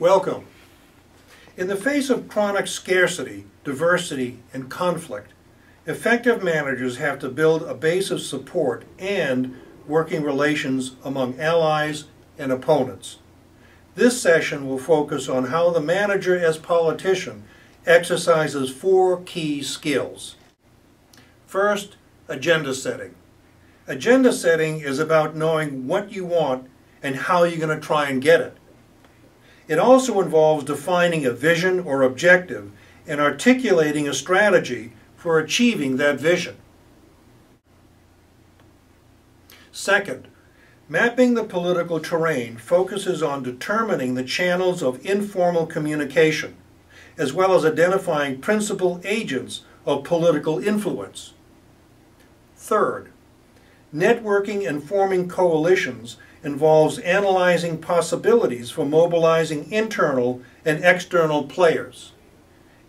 Welcome. In the face of chronic scarcity, diversity, and conflict, effective managers have to build a base of support and working relations among allies and opponents. This session will focus on how the manager as politician exercises 4 key skills. First, agenda setting. Agenda setting is about knowing what you want and how you're going to try and get it. It also involves defining a vision or objective and articulating a strategy for achieving that vision. Second, mapping the political terrain focuses on determining the channels of informal communication, as well as identifying principal agents of political influence. Third, networking and forming coalitions involves analyzing possibilities for mobilizing internal and external players.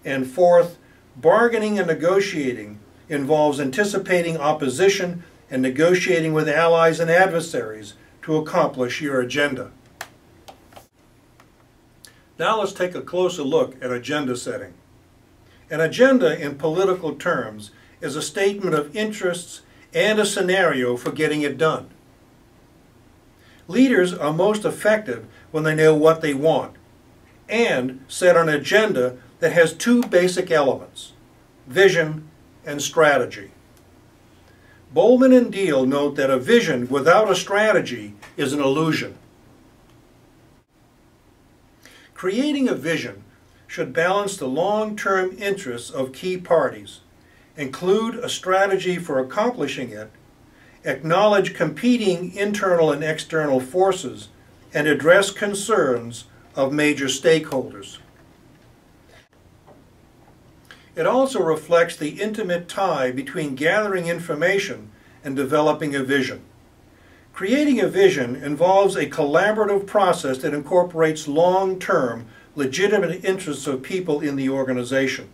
And fourth, bargaining and negotiating involves anticipating opposition and negotiating with allies and adversaries to accomplish your agenda. Now let's take a closer look at agenda setting. An agenda in political terms is a statement of interests and a scenario for getting it done. Leaders are most effective when they know what they want and set an agenda that has 2 basic elements: vision and strategy. Bowman and Deal note that a vision without a strategy is an illusion. Creating a vision should balance the long-term interests of key parties, include a strategy for accomplishing it, acknowledge competing internal and external forces, and address concerns of major stakeholders. It also reflects the intimate tie between gathering information and developing a vision. Creating a vision involves a collaborative process that incorporates long-term, legitimate interests of people in the organization.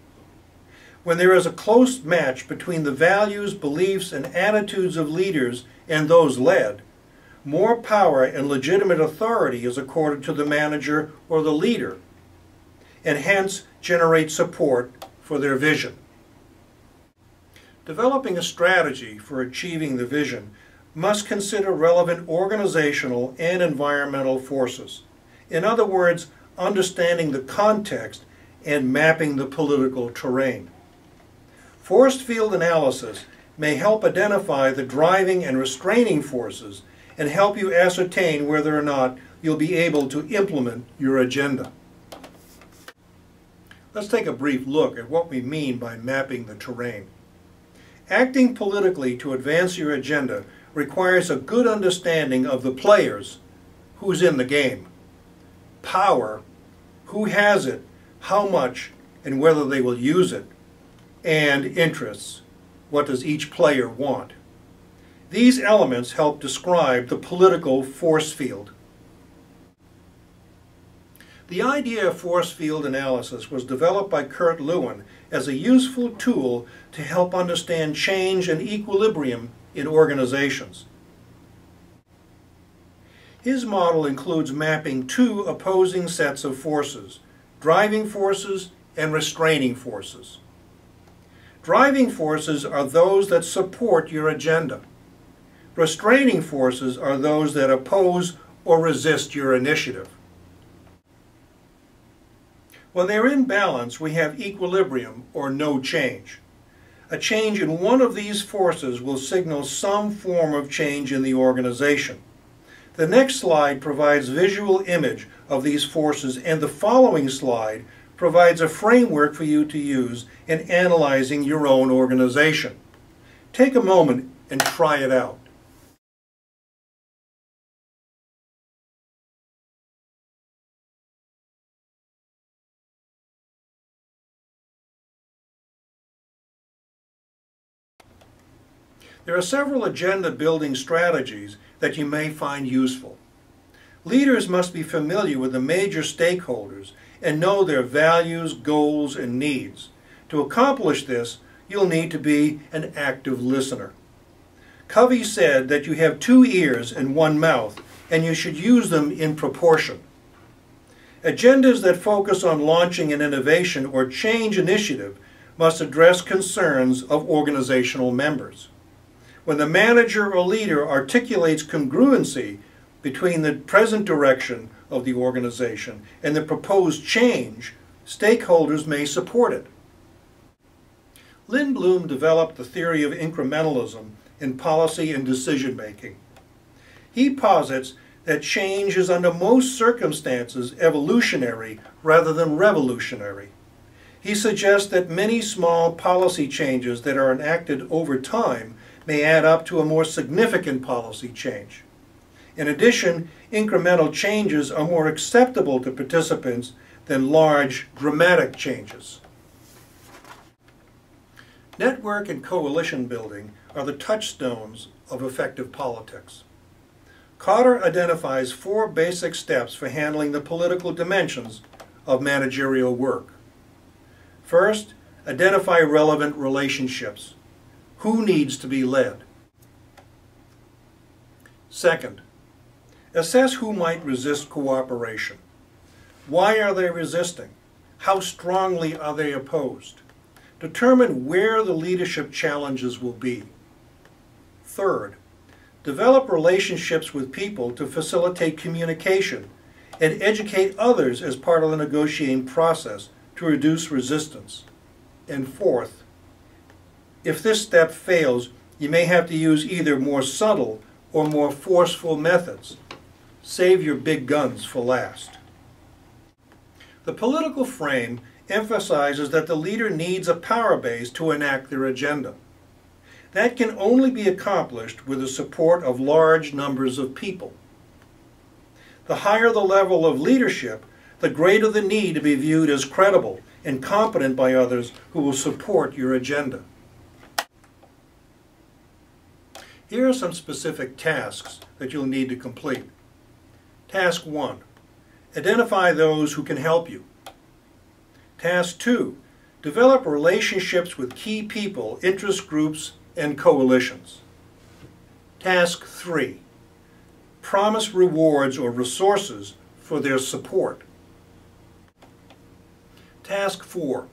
When there is a close match between the values, beliefs, and attitudes of leaders and those led, more power and legitimate authority is accorded to the manager or the leader, and hence generate support for their vision. Developing a strategy for achieving the vision must consider relevant organizational and environmental forces. In other words, understanding the context and mapping the political terrain. Force field analysis may help identify the driving and restraining forces and help you ascertain whether or not you'll be able to implement your agenda. Let's take a brief look at what we mean by mapping the terrain. Acting politically to advance your agenda requires a good understanding of the players, who's in the game, power, who has it, how much, and whether they will use it, and interests, what does each player want. These elements help describe the political force field. The idea of force field analysis was developed by Kurt Lewin as a useful tool to help understand change and equilibrium in organizations. His model includes mapping 2 opposing sets of forces, driving forces and restraining forces. Driving forces are those that support your agenda. Restraining forces are those that oppose or resist your initiative. When they're in balance, we have equilibrium or no change. A change in one of these forces will signal some form of change in the organization. The next slide provides visual image of these forces, and the following slide provides a framework for you to use in analyzing your own organization. Take a moment and try it out. There are several agenda-building strategies that you may find useful. Leaders must be familiar with the major stakeholders and know their values, goals, and needs. To accomplish this, you'll need to be an active listener. Covey said that you have 2 ears and 1 mouth, and you should use them in proportion. Agendas that focus on launching an innovation or change initiative must address concerns of organizational members. When the manager or leader articulates congruency between the present direction of the organization and the proposed change, stakeholders may support it. Lindblom developed the theory of incrementalism in policy and decision making. He posits that change is under most circumstances evolutionary rather than revolutionary. He suggests that many small policy changes that are enacted over time may add up to a more significant policy change. In addition, incremental changes are more acceptable to participants than large, dramatic changes. Network and coalition building are the touchstones of effective politics. Cotter identifies 4 basic steps for handling the political dimensions of managerial work. First, identify relevant relationships. Who needs to be led? Second, assess who might resist cooperation. Why are they resisting? How strongly are they opposed? Determine where the leadership challenges will be. Third, develop relationships with people to facilitate communication and educate others as part of the negotiating process to reduce resistance. And fourth, if this step fails, you may have to use either more subtle or more forceful methods. Save your big guns for last. The political frame emphasizes that the leader needs a power base to enact their agenda. That can only be accomplished with the support of large numbers of people. The higher the level of leadership, the greater the need to be viewed as credible and competent by others who will support your agenda. Here are some specific tasks that you'll need to complete. Task 1. Identify those who can help you. Task 2. Develop relationships with key people, interest groups, and coalitions. Task 3. Promise rewards or resources for their support. Task 4.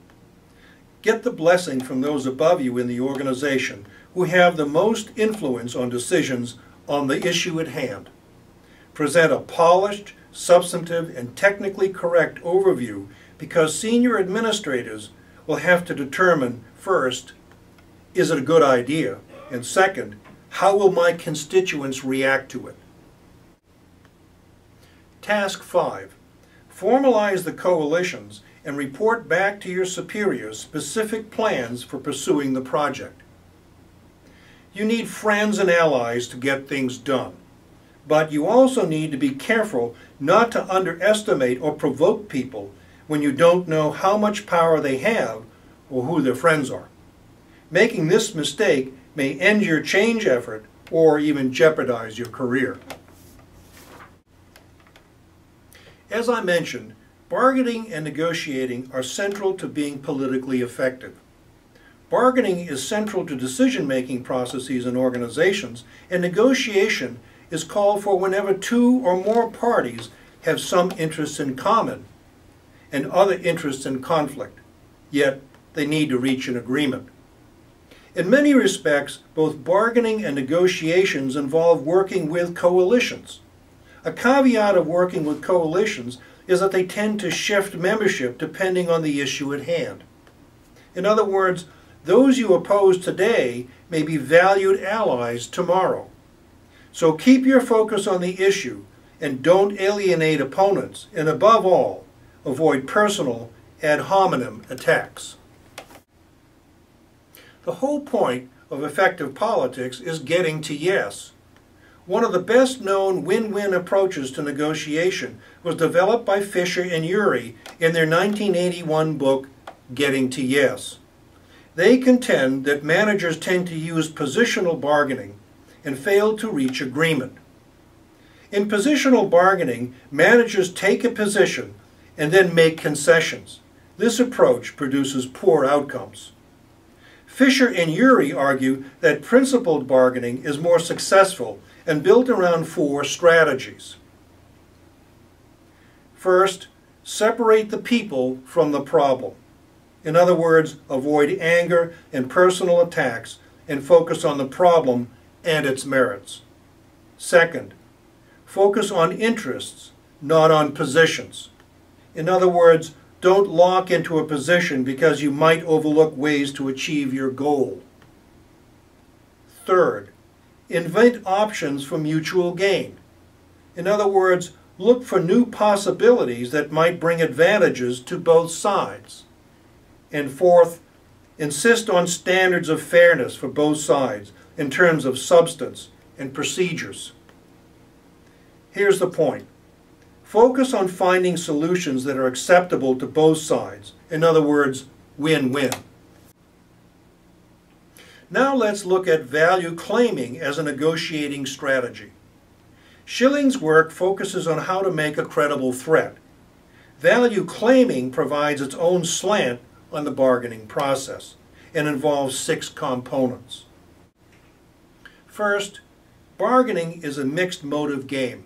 Get the blessing from those above you in the organization who have the most influence on decisions on the issue at hand. Present a polished, substantive, and technically correct overview because senior administrators will have to determine, first, is it a good idea? And second, how will my constituents react to it? Task 5. Formalize the coalitions and report back to your superiors specific plans for pursuing the project. You need friends and allies to get things done, but you also need to be careful not to underestimate or provoke people when you don't know how much power they have or who their friends are. Making this mistake may end your change effort or even jeopardize your career. As I mentioned, bargaining and negotiating are central to being politically effective. Bargaining is central to decision-making processes in organizations, and negotiation is called for whenever 2 or more parties have some interests in common and other interests in conflict, yet they need to reach an agreement. In many respects, both bargaining and negotiations involve working with coalitions. A caveat of working with coalitions is that they tend to shift membership depending on the issue at hand. In other words, those you oppose today may be valued allies tomorrow. So keep your focus on the issue and don't alienate opponents, and above all, avoid personal ad hominem attacks. The whole point of effective politics is getting to yes. One of the best known win-win approaches to negotiation was developed by Fisher and Urey in their 1981 book, Getting to Yes. They contend that managers tend to use positional bargaining and fail to reach agreement. In positional bargaining, managers take a position and then make concessions. This approach produces poor outcomes. Fisher and Urey argue that principled bargaining is more successful and built around 4 strategies. First, separate the people from the problem. In other words, avoid anger and personal attacks and focus on the problem and its merits. Second, focus on interests, not on positions. In other words, don't lock into a position because you might overlook ways to achieve your goal. Third, invent options for mutual gain. In other words, look for new possibilities that might bring advantages to both sides. And fourth, insist on standards of fairness for both sides in terms of substance and procedures. Here's the point. Focus on finding solutions that are acceptable to both sides. In other words, win-win. Now let's look at value claiming as a negotiating strategy. Schilling's work focuses on how to make a credible threat. Value claiming provides its own slant on the bargaining process and involves 6 components. First, bargaining is a mixed motive game.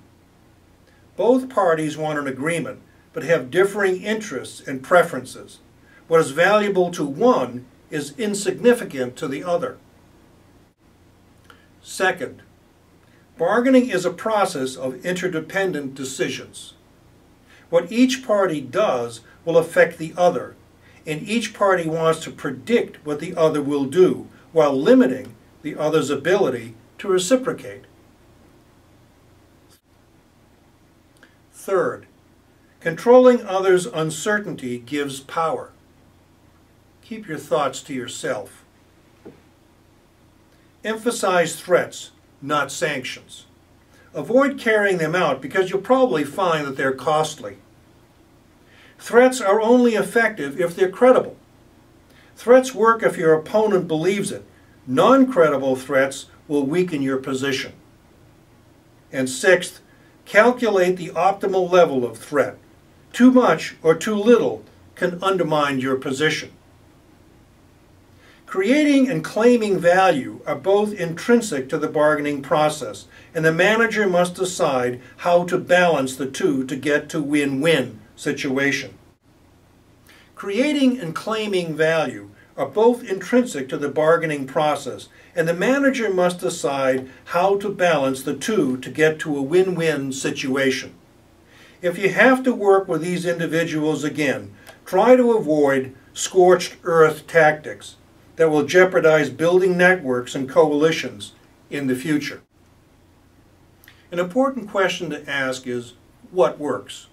Both parties want an agreement, but have differing interests and preferences. What is valuable to one is insignificant to the other. Second, bargaining is a process of interdependent decisions. What each party does will affect the other, and each party wants to predict what the other will do while limiting the other's ability to reciprocate. Third, controlling others' uncertainty gives power. Keep your thoughts to yourself. Emphasize threats, not sanctions. Avoid carrying them out because you'll probably find that they're costly. Threats are only effective if they're credible. Threats work if your opponent believes it. Non-credible threats will weaken your position. And sixth, calculate the optimal level of threat. Too much or too little can undermine your position. Creating and claiming value are both intrinsic to the bargaining process, and the manager must decide how to balance the two to get to win-win situation. Creating and claiming value are both intrinsic to the bargaining process, and the manager must decide how to balance the two to get to a win-win situation. If you have to work with these individuals again, try to avoid scorched earth tactics that will jeopardize building networks and coalitions in the future. An important question to ask is, what works?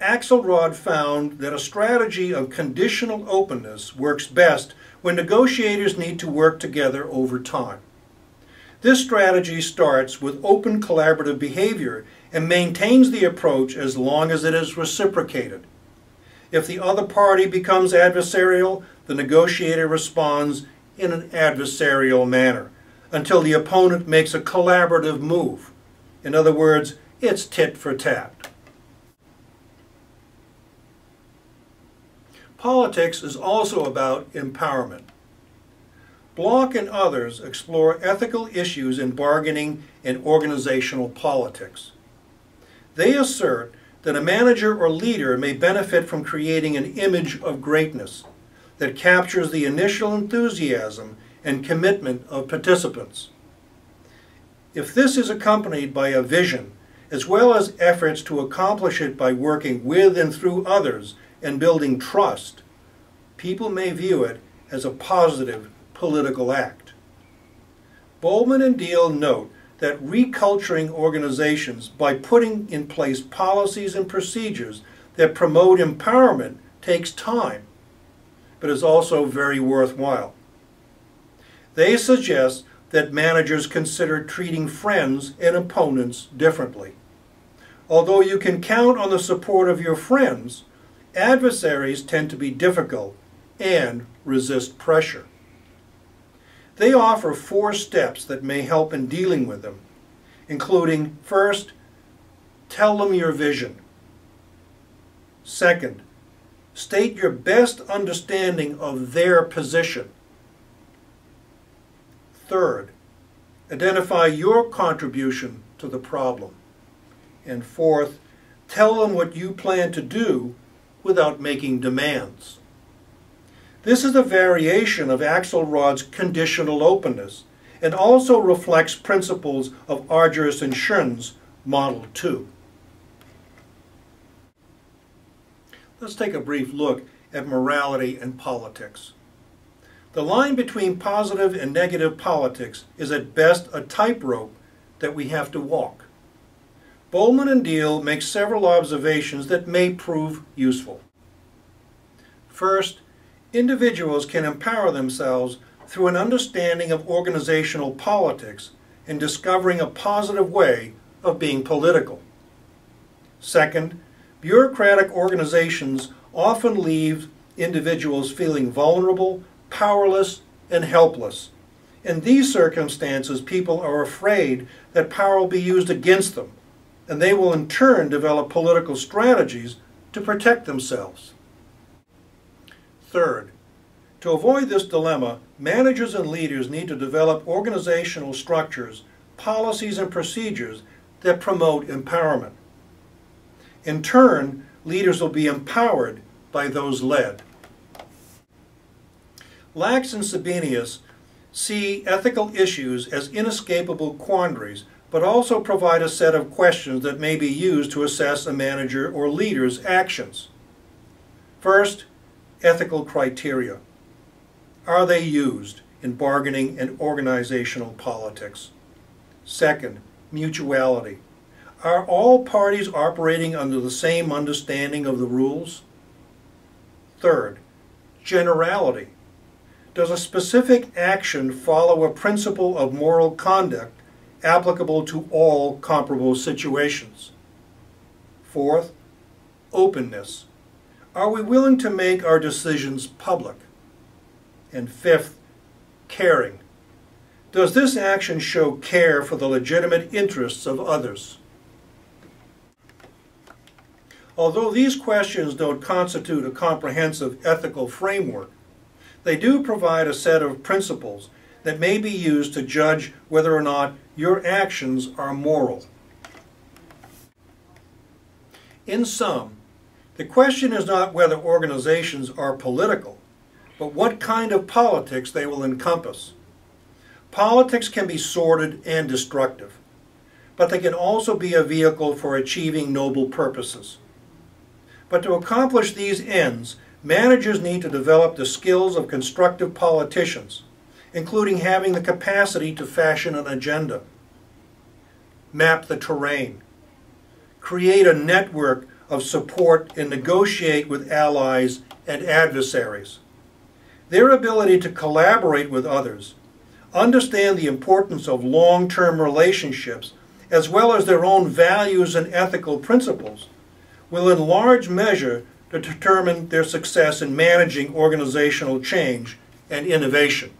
Axelrod found that a strategy of conditional openness works best when negotiators need to work together over time. This strategy starts with open collaborative behavior and maintains the approach as long as it is reciprocated. If the other party becomes adversarial, the negotiator responds in an adversarial manner until the opponent makes a collaborative move. In other words, it's tit for tat. Politics is also about empowerment. Bloch and others explore ethical issues in bargaining and organizational politics. They assert that a manager or leader may benefit from creating an image of greatness that captures the initial enthusiasm and commitment of participants. If this is accompanied by a vision, as well as efforts to accomplish it by working with and through others and building trust, people may view it as a positive political act. Bowman and Deal note that reculturing organizations by putting in place policies and procedures that promote empowerment takes time, but is also very worthwhile. They suggest that managers consider treating friends and opponents differently. Although you can count on the support of your friends, adversaries tend to be difficult and resist pressure. They offer 4 steps that may help in dealing with them, including, first, tell them your vision. Second, state your best understanding of their position. Third, identify your contribution to the problem. And fourth, Tell them what you plan to do without making demands. This is a variation of Axelrod's conditional openness and also reflects principles of Argyris and Schoen's Model 2. Let's take a brief look at morality and politics. The line between positive and negative politics is at best a tightrope that we have to walk. Bowman and Deal make several observations that may prove useful. First, individuals can empower themselves through an understanding of organizational politics and discovering a positive way of being political. Second, bureaucratic organizations often leave individuals feeling vulnerable, powerless, and helpless. In these circumstances, people are afraid that power will be used against them, and they will in turn develop political strategies to protect themselves. Third, to avoid this dilemma, managers and leaders need to develop organizational structures, policies, and procedures that promote empowerment. In turn, leaders will be empowered by those led. Lax and Sabinius see ethical issues as inescapable quandaries, but also provide a set of questions that may be used to assess a manager or leader's actions. First, ethical criteria. Are they used in bargaining and organizational politics? Second, mutuality. Are all parties operating under the same understanding of the rules? Third, generality. Does a specific action follow a principle of moral conduct applicable to all comparable situations? Fourth, openness. Are we willing to make our decisions public? And fifth, caring. Does this action show care for the legitimate interests of others? Although these questions don't constitute a comprehensive ethical framework, they do provide a set of principles that may be used to judge whether or not your actions are moral. In sum, the question is not whether organizations are political, but what kind of politics they will encompass. Politics can be sordid and destructive, but they can also be a vehicle for achieving noble purposes. But to accomplish these ends, managers need to develop the skills of constructive politicians, including having the capacity to fashion an agenda, map the terrain, create a network of support, and negotiate with allies and adversaries. Their ability to collaborate with others, understand the importance of long-term relationships, as well as their own values and ethical principles, will in large measure determine their success in managing organizational change and innovation.